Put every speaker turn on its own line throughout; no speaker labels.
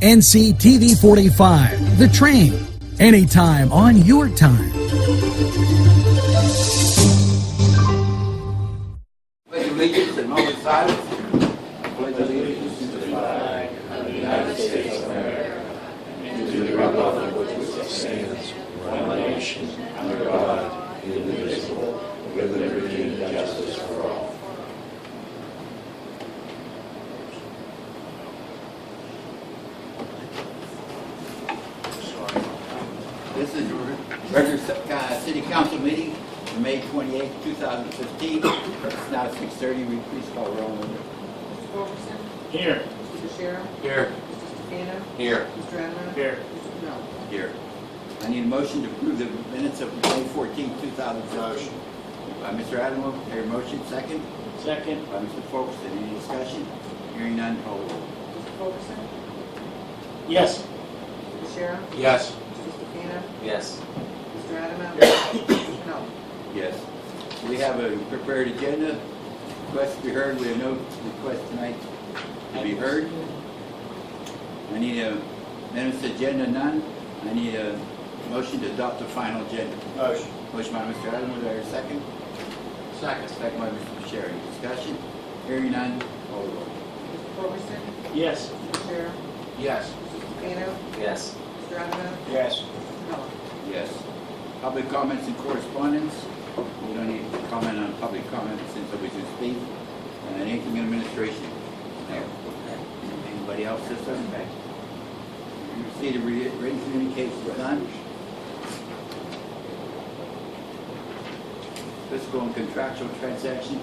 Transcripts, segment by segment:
NCTV 45, The Train, anytime on your time.
Pledge allegiance and moment of silence. Pledge allegiance to the flag of the United States of America and to the republic which stands one nation under God, indivisible, with liberty and justice for all. This is a regular City Council meeting for May 28, 2015. It's now 6:30. Will you please call the roll?
Mr. Fulkerson?
Here.
Mr. Sheriff?
Here.
Mr. Stefano?
Here.
Mr. Adamo?
Here.
Mr. Canal?
Here. I need a motion to approve the minutes of May 14, 2015. By Mr. Adamo, your motion. Second.
Second.
By Mr. Fulkerson. Any discussion? Hearing none, call the roll.
Mr. Fulkerson?
Yes.
Mr. Sheriff?
Yes.
Mr. Stefano?
Yes.
Mr. Adamo? Mr. Canal?
Yes. We have a prepared agenda. Requests to be heard. We have no request tonight to be heard. I need a minutes agenda, none. I need a motion to adopt the final agenda.
Motion.
Motion by Mr. Adams, is there a second? Second. Second by Mr. Sherry. Discussion? Hearing none, call the roll.
Mr. Fulkerson?
Yes.
Mr. Sheriff?
Yes.
Mr. Stefano?
Yes.
Mr. Adamo?
Yes.
Mr. Canal?
Yes. Public comments and correspondence. We don't need to comment on public comments since nobody's going to speak. And anything in administration? No. Anybody else this time? Okay. You see the written communications done? Fiscal and contractual transaction.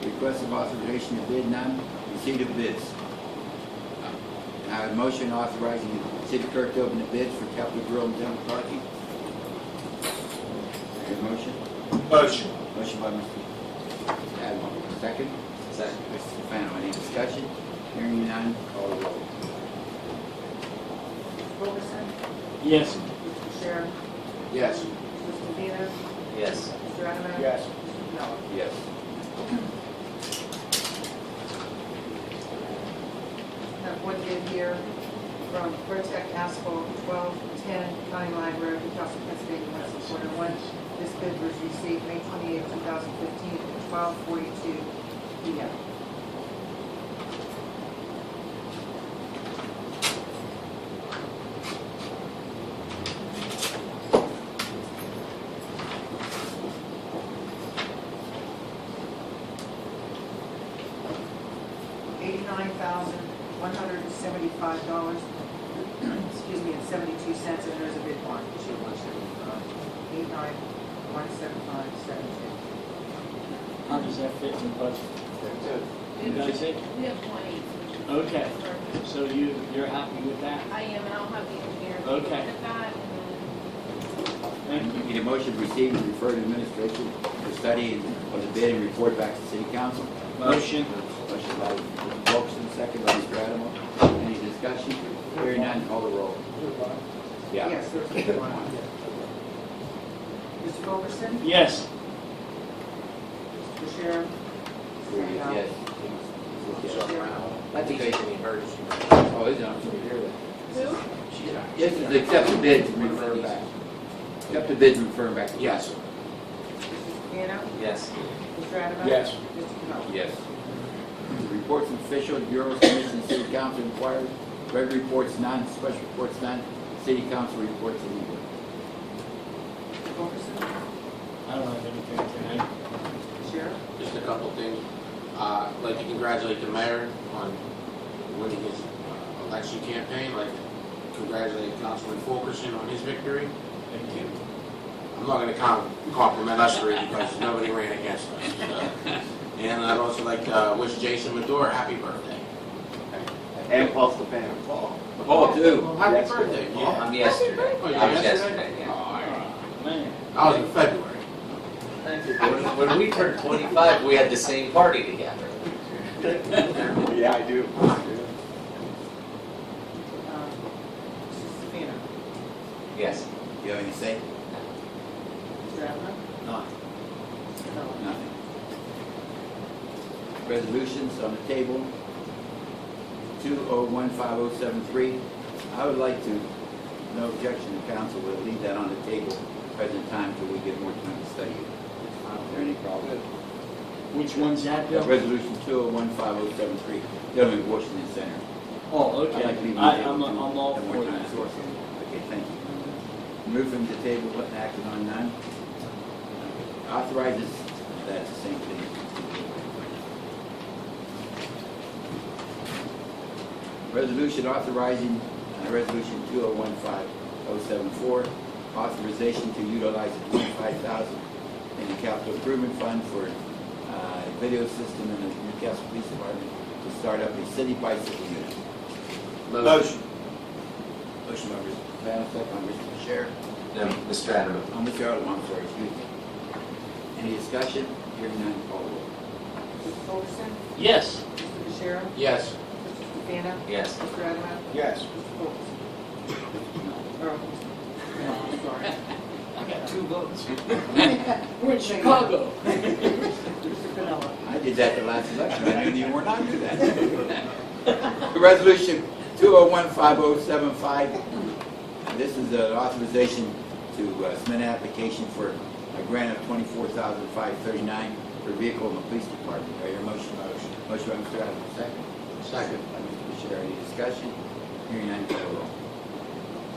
Request of authorization to bid, none. Receipt of bids. I have a motion authorizing the city clerk to open the bids for Capital Grill and Dental Parking. Your motion?
Motion.
Motion by Mr. Adamo. Second? Second. Mr. Stefano. Any discussion? Hearing none, call the roll.
Mr. Fulkerson?
Yes.
Mr. Sheriff?
Yes.
Mr. Stefano?
Yes.
Mr. Adamo?
Yes.
Mr. Canal?
Yes.
Have one bid here from Protect Asphalt, 1210 County Line Road, Newcastle, Pennsylvania, West Quarter 1. This bid was received May 28, 2015 at 12:42 p.m. $89,175, excuse me, and 72 cents, and there's a bid bond issue, 175, 72.
How does that fit in the budget? You guys think?
We have 20.
Okay. So you're happy with that?
I am, and I'll have the engineer
Okay.
look at that, and
Thank you.
Need a motion to receive and refer to administration for study of the bid and report back to city council.
Motion.
Motion by Mr. Wilkerson, second by Mr. Adamo. Any discussion? Hearing none, call the roll. Yeah.
Yes, there's a bid bond. Mr. Fulkerson?
Yes.
Mr. Sheriff? Mr. Canal?
Yes.
I think they can heard.
Oh, is it? I'm sorry to hear that.
who?
This is accept the bid and refer back. Accept the bid and refer back.
Yes.
Mr. Stefano?
Yes.
Mr. Adamo?
Yes.
Mr. Canal?
Yes. Reports from official bureaus, commissions, city council inquired. Regular reports none, special reports none. City council reports neither.
Mr. Fulkerson?
I don't have anything tonight.
Mr. Sheriff?
Just a couple things. I'd like to congratulate the mayor on winning his election campaign. I'd like to congratulate Councilman Fulkerson on his victory.
Thank you.
I'm not going to compliment us three because nobody ran against us. And I'd also like to wish Jason Medore a happy birthday.
And Paul Stefano.
Paul, too.
Well, happy birthday,
Oh,
yeah.
I'm yesterday.
Oh,
I was
yesterday?
yesterday, yeah.
Man.
I was in February.
When we turned 25, we had the same party together.
Yeah, I do.
Mr. Stefano?
Yes.
You have any say?
Mr. Adamo?
None.
Mr. Canal?
Nothing. Resolutions on the table. 2015-073, I would like to, no objection to council, we'll leave that on the table present time till we get more time to study it. Is there any problem?
Which one's that, Bill?
Resolution 2015073, dealing with Washington Center.
Oh,
I'd like to leave
okay.
it on the
I'm
table
all
till
for
more time
that.
to source it. Okay, thank you. Move from the table, button acted on none. Authorizes, that's the same thing. Resolution authorizing, resolution 2015074, authorization to utilize the 25,000 in the capital improvement fund for video system in the Newcastle Police Department to start up a city bicycle unit.
Motion.
Motion by Mr. Van, second by Mr. Sheriff.
No, Mr. Adams.
Oh, Mr. Arlen, I'm sorry, excuse me. Any discussion? Hearing none, call the roll.
Mr. Fulkerson,
Yes.
Mr. Bashir,
Yes.
Mr. Stefano,
Yes.
Mr. Adamant,
Yes.
Mr. Fulkerson. No, I'm sorry.
I got 2 votes.
We're
in Chicago.
Mr. Pinella.
I did that the last election, I knew you were not do that. Resolution 2015075, this is an authorization to submit an application for a grant of $24,539 per vehicle in the police department. Do I hear a motion? Motion by Mr. Adams, second.
Second.
By Mr. Bashir, any discussion? Hearing none, call the roll.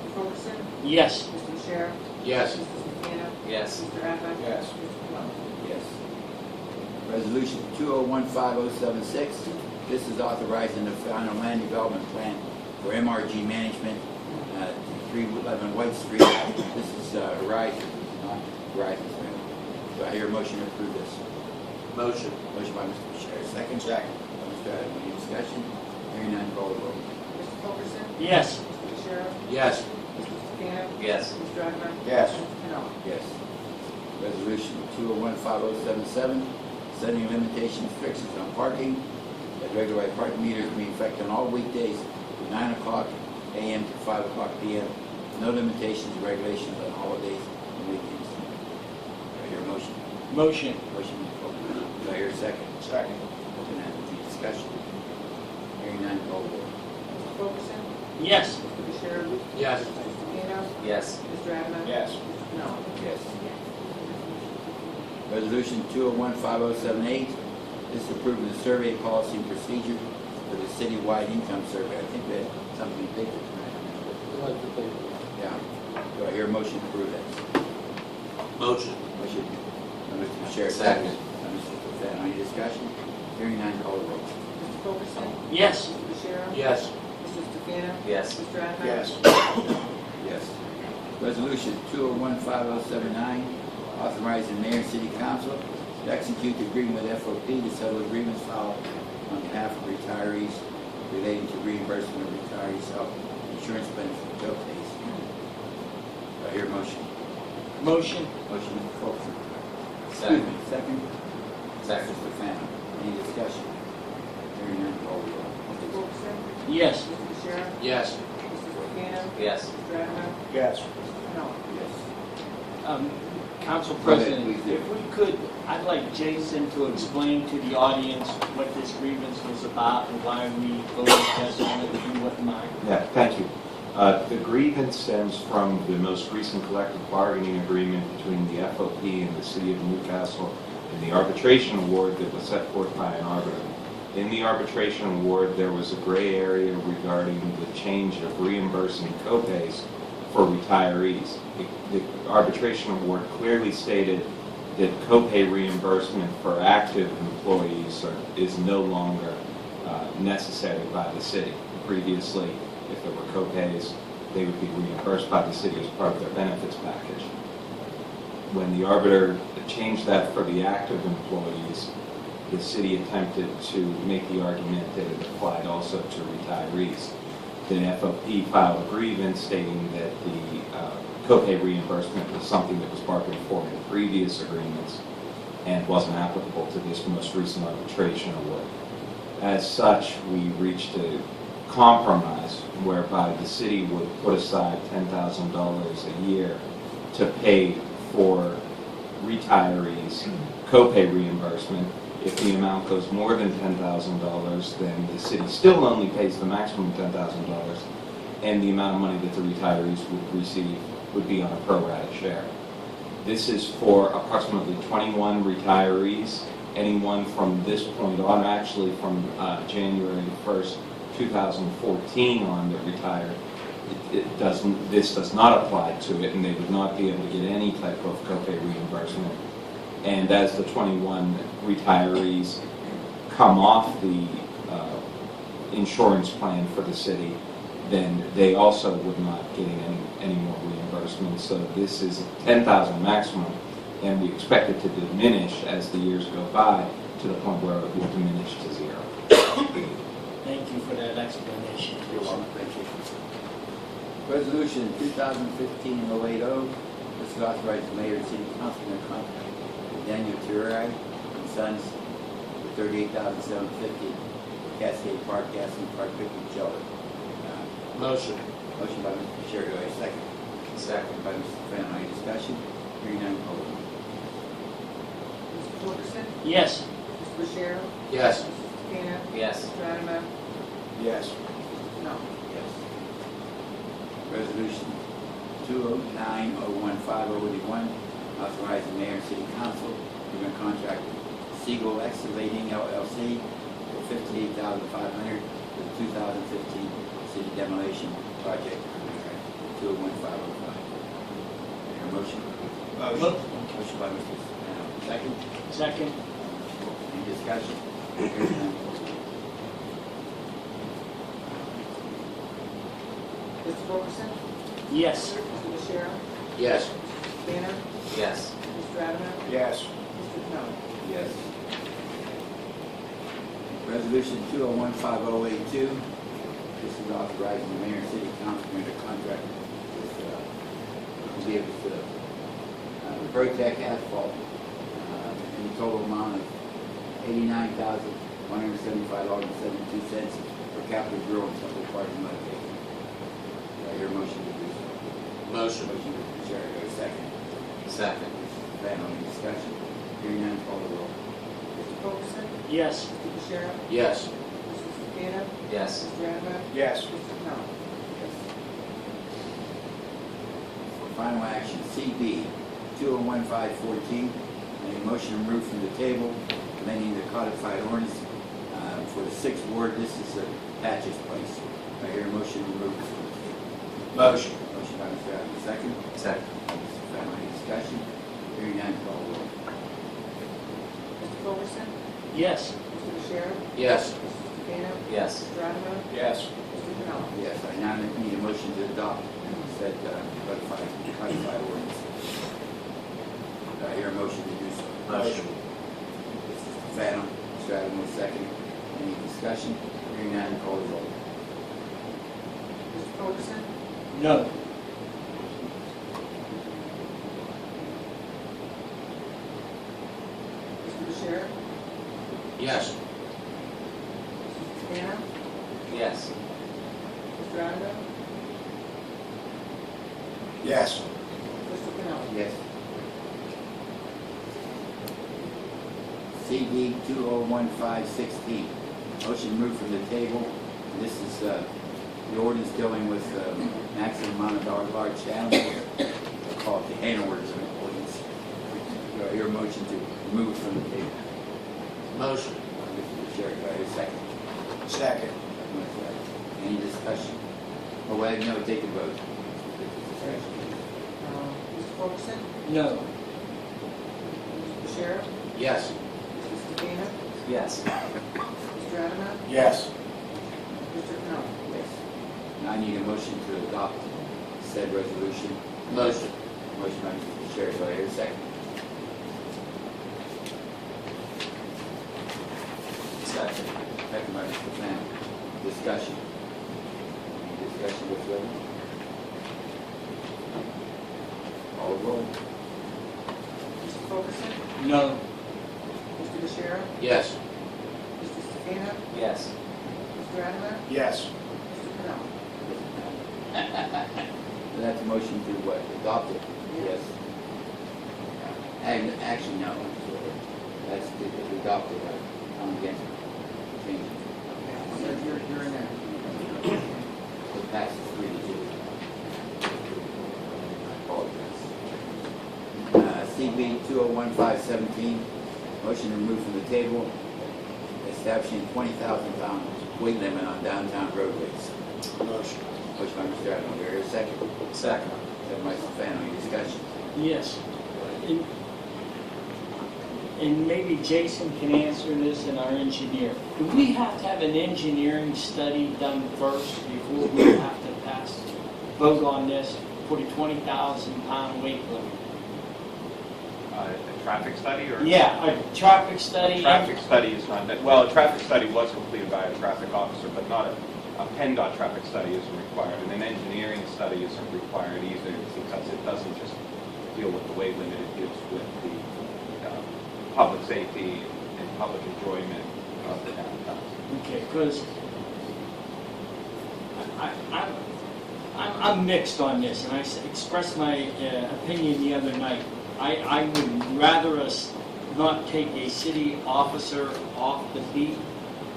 Mr. Fulkerson,
Yes.
Mr. Bashir,
Yes.
Mr. Stefano,
Yes.
Mr. Adamant.
Yes.
Mr. Pinella.
Yes. Resolution 2015076, this is authorizing the final land development plan for MRG Management, 311 White Street. This is Horizon, not Horizon. Do I hear a motion to approve this?
Motion.
Motion by Mr. Bashir, second. Second. By Mr. Adams, any discussion? Hearing none, call the roll.
Mr. Fulkerson,
Yes.
Mr. Bashir,
Yes.
Mr. Stefano,
Yes.
Mr. Adamant.
Yes.
Mr. Pinella.
Yes. Resolution 2015077, setting limitation restrictions on parking. That regular parking meters will be in effect on all weekdays from 9 o'clock a.m. to 5 o'clock p.m. No limitations or regulations on holidays and weekends. Do I hear a motion?
Motion.
Motion by Fulton. Do I hear a second?
Second.
Open that to discussion. Hearing none, call the roll.
Mr. Fulkerson,
Yes.
Mr. Bashir,
Yes.
Mr. Stefano,
Yes.
Mr. Adamant.
Yes.
Mr. Pinella.
Yes. Resolution 2015078, this is approving the survey policy and procedure for the citywide income survey. I think that something big tonight. Yeah. Do I hear a motion to approve that?
Motion.
Motion by Mr. Bashir.
Second.
By Mr. Stefano. Any discussion? Hearing none, call the roll.
Mr. Fulkerson,
Yes.
Mr. Bashir,
Yes.
Mr. Stefano,
Yes.
Mr. Adamant.
Yes.
Yes. Resolution 2015079, authorizing mayor and city council to execute the agreement with FOP to settle agreements filed on behalf of retirees relating to reimbursement of retirees' health insurance benefit bill pays. Do I hear a motion?
Motion.
Motion, Mr. Fulton.
Second.
Second.
Second.
Mr. Fennel. Any discussion? Hearing none, call the roll.
Mr. Fulkerson,
Yes.
Mr. Bashir,
Yes.
Mr. Stefano,
Yes.
Mr. Adamant.
Yes.
Mr. Pinella.
Um, Council
Go ahead,
President,
please do.
if we could, I'd like Jason to explain to the audience what this grievance was about and why we voted yes on it, if you wouldn't mind.
Yeah, thank you. The grievance stems from the most recent collective bargaining agreement between the FOP and the City of Newcastle and the arbitration award that was set forth by an arbiter. In the arbitration award, there was a gray area regarding the change of reimbursing copays for retirees. The arbitration award clearly stated that copay reimbursement for active employees is no longer necessary by the city. Previously, if there were copays, they would be reimbursed by the city as part of their benefits package. When the arbiter changed that for the active employees, the city attempted to make the argument that it applied also to retirees. The FOP filed a grievance stating that the copay reimbursement was something that was bargained for in previous agreements and wasn't applicable to this most recent arbitration award. As such, we reached a compromise whereby the city would put aside $10,000 a year to pay for retirees' copay reimbursement. If the amount goes more than $10,000, then the city still only pays the maximum $10,000. and the amount of money that the retirees would receive would be on a pro rata share. This is for approximately 21 retirees. Anyone from this point on, actually from January 1st, 2014 on that retired, this does not apply to it, and they would not be able to get any type of copay reimbursement. And as the 21 retirees come off the insurance plan for the city, then they also would not getting any more reimbursement. So this is $10,000 maximum, and we expect it to diminish as the years go by to the point where it will diminish to zero.
Thank you for that explanation.
You're welcome, thank you. Resolution 2015-080, this is authorized the mayor and city council to contract with Daniel Turai and Sons for $38,750 Cascade Park, Gaston Park, picnic shelter.
Motion.
Motion by Mr. Fisher, do I have a second?
Second.
By Mr. Fennel, any discussion? Hearing none, call the roll.
Mr. Ferguson.
Yes.
Mr. Bashir.
Yes.
Mr. Takena.
Yes.
Mr. Adama.
Yes.
No.
Yes. Resolution 209-015-081, authorizing mayor and city council to enter contract with Siegel Excavating LLC for $58,500 for the 2015 city demolition project contract 201-505. Your motion? Motion by Mr. Fennel. Second?
Second.
Any discussion? Hearing none.
Mr. Ferguson.
Yes.
Mr. Bashir.
Yes.
Mr. Takena.
Yes.
Mr. Adama.
Yes.
Mr. Canal.
Yes. Resolution 201-5082, this is authorizing the mayor and city council to enter contract with Protec Asphalt in a total amount of $89,175.72 for Capitol Grill and Temple Parking Lot paving. Do I hear a motion to do so?
Motion.
Motion, Mr. Chair, do I have a second?
Second.
Mr. Fennel, any discussion? Hearing none, call the roll.
Mr. Ferguson.
Yes.
Mr. Bashir.
Yes.
Mr. Takena.
Yes.
Mr. Adama.
Yes.
Mr. Canal.
For final action, CB 201-514, a motion to remove from the table, amending the codified ordinance for the 6th ward. This is the Patches place. I hear a motion to remove from the table.
Motion.
Motion by Mr. Adams, second.
Second.
Mr. Fennel, any discussion? Hearing none, call the roll.
Mr. Ferguson.
Yes.
Mr. Bashir.
Yes.
Mr. Takena.
Yes.
Mr. Adama.
Yes.
Mr. Canal.
Yes, I now need a motion to adopt said codified ordinance. I hear a motion to do so.
Motion.
Mr. Fennel, Mr. Adams, second. Any discussion? Hearing none, call the roll.
Mr. Ferguson.
No.
Mr. Bashir.
Yes.
Mr. Takena.
Yes.
Mr. Adama.
Yes.
Mr. Canal.
Yes. CD 201-516, motion moved from the table. This is the ordinance dealing with maximum amount of large animals. They call it the Hanover's ordinance. Do I hear a motion to move from the table?
Motion.
Mr. Chair, do I hear a second?
Second.
Any discussion? Oh, wait, no, take a vote.
Mr. Ferguson.
No.
Mr. Bashir.
Yes.
Mr. Takena.
Yes.
Mr. Adama.
Yes.
Mr. Canal.
Yes. Now I need a motion to adopt said resolution.
Motion.
Motion by Mr. Chair, do I hear a second?
Second.
Second by Mr. Fennel. Discussion. Any discussion whatsoever? Call the roll.
Mr. Ferguson.
No.
Mr. Bashir.
Yes.
Mr. Takena.
Yes.
Mr. Adama.
Yes.
Mr. Canal.
So that's a motion to what, adopt it? Yes. And actually, no, so that's to adopt it, I'm against changing.
So you're in there.
It passes 3-0. 201517, motion to remove from the table, establishing 20,000 pound weight limit on downtown roadways.
Motion.
Motion by Mr. Adams, do I hear a second?
Second.
Second by Mr. Fano, any discussion?
Yes. And maybe Jason can answer this and our engineer. Do we have to have an engineering study done first before we have to vote on this, put a 20,000 pound weight limit?
A traffic study or?
Yeah, a traffic study.
A traffic study is not, well, a traffic study was completed by a traffic officer, but not a PennDOT traffic study isn't required. And an engineering study isn't required either because it doesn't just deal with the weight limit, it deals with the public safety and public enjoyment of the downtown.
Okay, because I'm mixed on this, and I expressed my opinion the other night. I would rather us not take a city officer off the beat,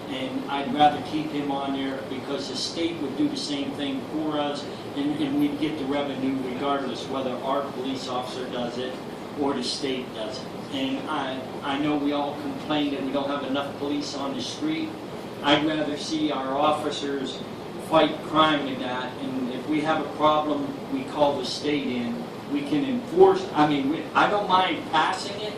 and I'd rather keep him on there because the state would do the same thing for us, and we'd get the revenue regardless whether our police officer does it or the state does it. And I know we all complain that we don't have enough police on the street. I'd rather see our officers fight crime with that, and if we have a problem, we call the state in. We can enforce, I don't mind passing it,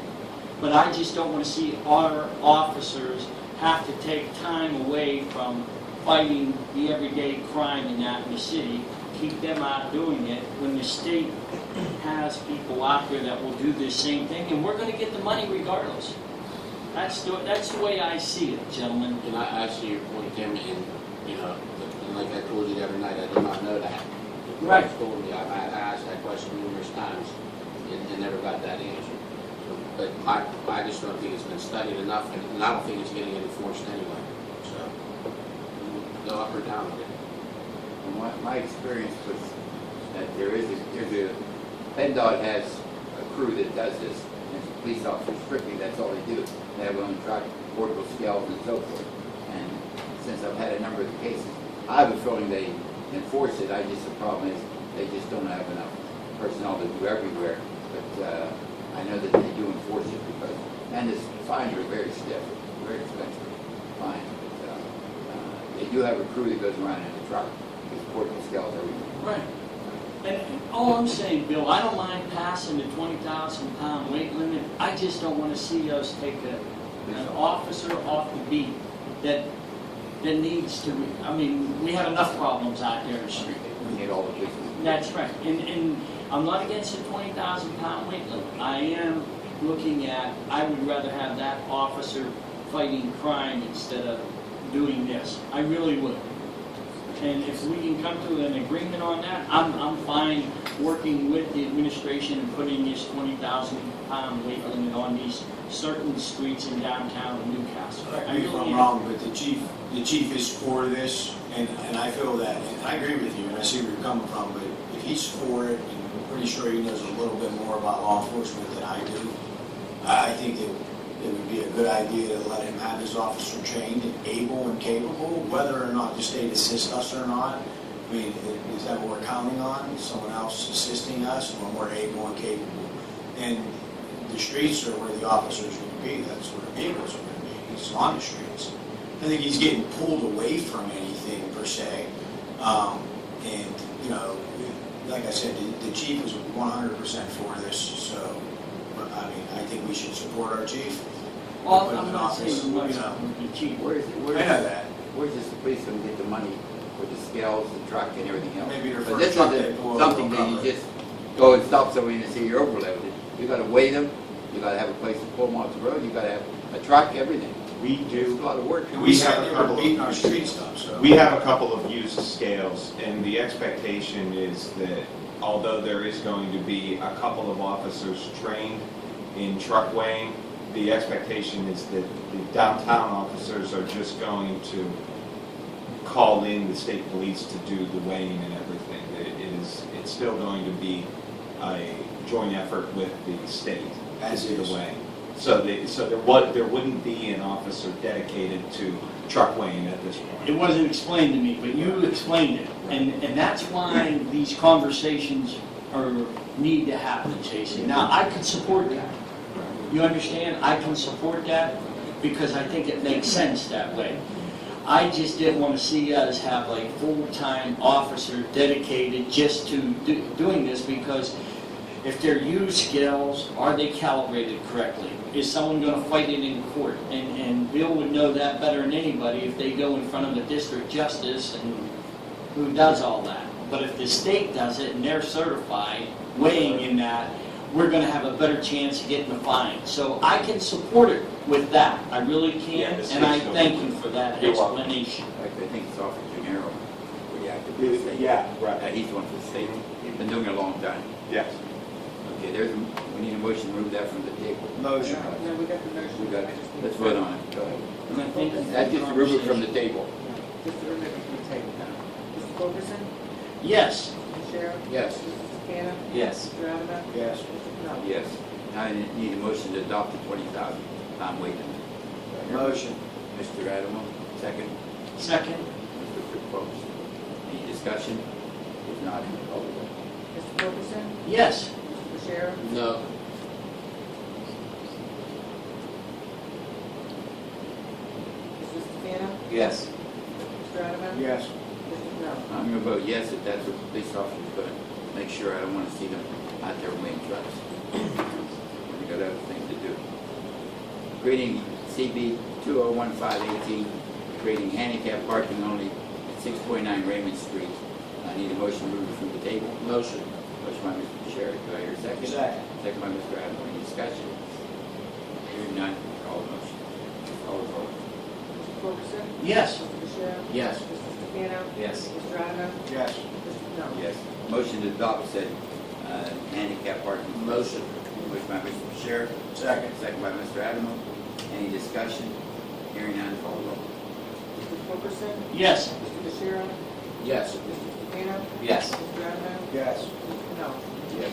but I just don't want to see our officers have to take time away from fighting the everyday crime in that in the city, keep them out doing it, when the state has people out there that will do the same thing, and we're going to get the money regardless. That's the way I see it, gentlemen.
And I see your point, Tim, and, and like I told you the other night, I did not know that.
Right.
You told me, I asked that question numerous times and never got that answer. But I just don't think it's been studied enough, and I don't think it's getting enforced anyway. So, go up or down with it.
From my experience was that there's a PennDOT has a crew that does this, and it's police officers strictly, that's all they do. They have their own truck, portable scales and so forth. And since I've had a number of the cases, I have a feeling they enforce it. The problem is they just don't have enough personnel to do everywhere. But I know that they do enforce it because, and the fines are very stiff, very expensive fines. But they do have a crew that goes around in the truck with portable scales everywhere.
Right. And all I'm saying, Bill, I don't mind passing the 20,000 pound weight limit. I just don't want to see us take an officer off the beat that needs to, we have enough problems out there in the street.
We need all the police.
That's right. And I'm not against the 20,000 pound weight limit. I am looking at, I would rather have that officer fighting crime instead of doing this. I really would. And if we can come to an agreement on that, I'm fine working with the administration and putting this 20,000 pound weight limit on these certain streets in downtown Newcastle.
Correct me if I'm wrong, but the chief is for this, and I feel that, and I agree with you, and I see where you're coming from, but if he's for it, and I'm pretty sure he knows a little bit more about law enforcement than I do, I think it would be a good idea to let him have his officer trained and able and capable, whether or not the state assists us or not. Is that what we're counting on? Someone else assisting us when we're able and capable? And the streets are where the officers are going to be. That's where the vehicles are going to be. He's on the streets. I think he's getting pulled away from anything per se. And, like I said, the chief is 100% for this. So, I think we should support our chief.
Well, I'm not saying much with the chief.
I know that.
Where's this police going to get the money for the scales, the truck, and everything else?
Maybe their
But
first
this
truck they
isn't
pull
something
will
that you
cover.
just go and stop somebody and say you're overloaded. You got to weigh them. You got to have a place to pull them off the road. You got to have a truck, everything.
We
It's a
do,
lot of work.
And
We
we said
have a
they were
couple of-
beating our streets up, so.
we have a couple of used scales, and the expectation is that although there is going to be a couple of officers trained in truck weighing, the expectation is that the downtown officers are just going to call in the state police to do the weighing and everything. It's still going to be a joint effort with the state
As
to do
is.
the weighing. So there wouldn't be an officer dedicated to truck weighing at this point.
It wasn't explained to me, but you explained it. And that's why these conversations need to happen, Jason. Now, I could support that. You understand? I can support that because I think it makes sense that way. I just didn't want to see us have like full-time officer dedicated just to doing this, because if their use skills, are they calibrated correctly? Is someone going to fight it in court? And Bill would know that better than anybody if they go in front of the district justice and who does all that. But if the state does it and they're certified, weighing in that, we're going to have a better chance of getting a fine. So I can support it with that. I really
Yeah,
can,
the
and I
state's
thank you for that
You're welcome.
explanation.
I think it's Officer Gennaro, pretty active with the state.
Yeah, right.
He's one for the state. He's been doing it a long time.
Yes.
Okay, we need a motion to remove that from the table.
Motion.
No, we got the motion.
We got it. Let's vote on it. Go ahead.
And I think
That's just remove it from the table.
Just to remove it from the table. Mr. Fulkerson?
Yes.
Mr. Sheriff?
Yes.
Mr. Cannon?
Yes.
Mr. Adamo?
Yes.
Mr. Canal?
Yes. Now I need a motion to adopt the 20,000 Tom Waitman.
Motion.
Mr. Adamo, second.
Second?
Mr. Probst. Any discussion? If not, call the roll.
Mr. Fulkerson?
Yes.
Mr. Sheriff?
No.
Mr. Cannon?
Yes.
Mr. Adamo?
Yes.
Mr. Canal?
I'm going to vote yes if that's what the police officer's going to make sure. I don't want to see them out there weighing trucks. We got other things to do. Creating CB 201518, creating handicap parking only at 629 Raymond Street. I need a motion to move it from the table.
Motion.
Motion by Mr. Sherrick. Do I hear a second?
Second.
Second by Mr. Adams. Any discussion? Hearing none, call the motion. Call the vote.
Mr. Fulkerson?
Yes.
Mr. Sheriff?
Yes.
Mr. Stefano?
Yes.
Mr. Adamo?
Yes.
Mr. Canal?
Yes. Motion to adopt said handicap parking.
Motion.
Motion by Mr. Sherrick.
Second.
Second by Mr. Adamo. Any discussion? Hearing none, call the roll.
Mr. Fulkerson?
Yes.
Mr. DeShiro?
Yes.
Mr. Stefano?
Yes.
Mr. Adamo?
Yes.
Mr. Canal?
Yes.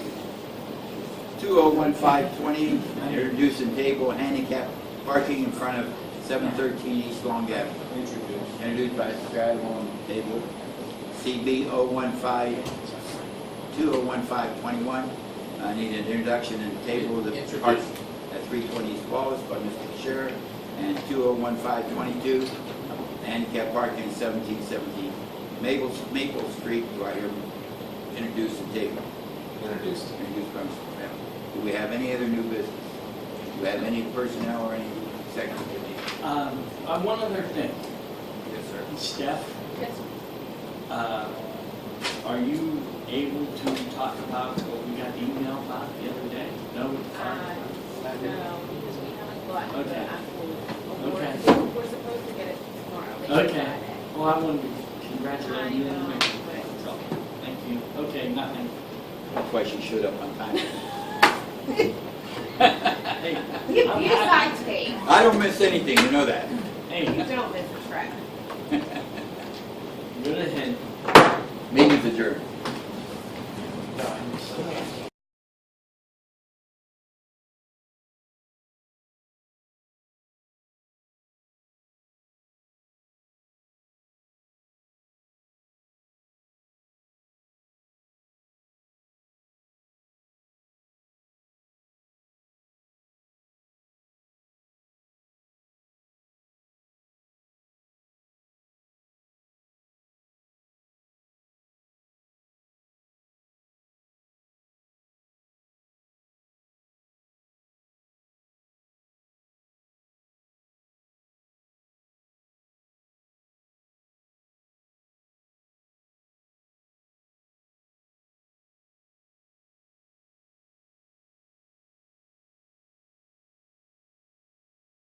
201520, introduce and table handicap parking in front of 713 East Long Avenue.
Introduced.
Introduced by Mr. Adamo on the table. CB 201521. I need an introduction and table of the
Introduce.
parking at 320 East Wallace by Mr. Fisher, and 201522, handicap parking at 1717 Maple Street. Do I hear introduce and table?
Introduced.
Introduced by Mr. Brown. Do we have any other new business? Do we have any personnel or any second committee?
One other thing.
Yes, sir.
Steph,
Yes.
are you able to talk about what we got the email about the other day? No?
No, because we haven't gotten the
Okay.
actual award.
Okay.
We're supposed to get it tomorrow. maybe
Okay.
Friday.
Well, I wanted to congratulate you.
I know,
So, thank you. Okay, nothing.
That's why she showed up on time.
Hey,
You
I'm
you
happy.
decide, Steve.
I don't miss anything, you know that.
Hey,
You don't miss a track.
good ahead.
Meeting's adjourned.